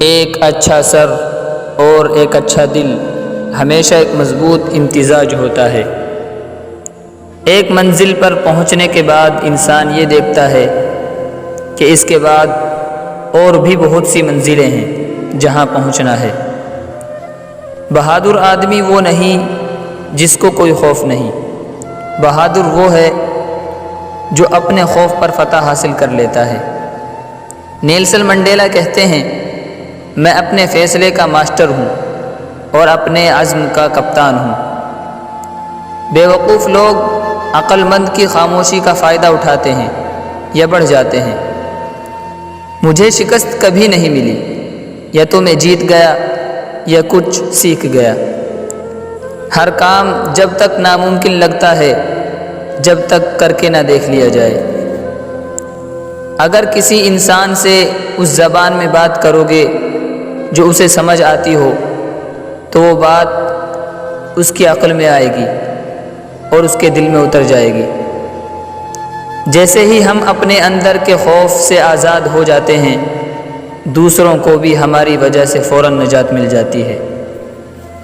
ایک اچھا سر اور ایک اچھا دل ہمیشہ ایک مضبوط امتزاج ہوتا ہے۔ ایک منزل پر پہنچنے کے بعد انسان یہ دیکھتا ہے کہ اس کے بعد اور بھی بہت سی منزلیں ہیں جہاں پہنچنا ہے۔ بہادر آدمی وہ نہیں جس کو کوئی خوف نہیں، بہادر وہ ہے جو اپنے خوف پر فتح حاصل کر لیتا ہے۔ نیلسن منڈیلا کہتے ہیں، میں اپنے فیصلے کا ماسٹر ہوں اور اپنے عزم کا کپتان ہوں۔ بے وقوف لوگ عقل مند کی خاموشی کا فائدہ اٹھاتے ہیں یا بڑھ جاتے ہیں۔ مجھے شکست کبھی نہیں ملی، یا تو میں جیت گیا یا کچھ سیکھ گیا۔ ہر کام جب تک ناممکن لگتا ہے جب تک کر کے نہ دیکھ لیا جائے۔ اگر کسی انسان سے اس زبان میں بات کرو گے جو اسے سمجھ آتی ہو تو وہ بات اس کی عقل میں آئے گی اور اس کے دل میں اتر جائے گی۔ جیسے ہی ہم اپنے اندر کے خوف سے آزاد ہو جاتے ہیں، دوسروں کو بھی ہماری وجہ سے فوراً نجات مل جاتی ہے۔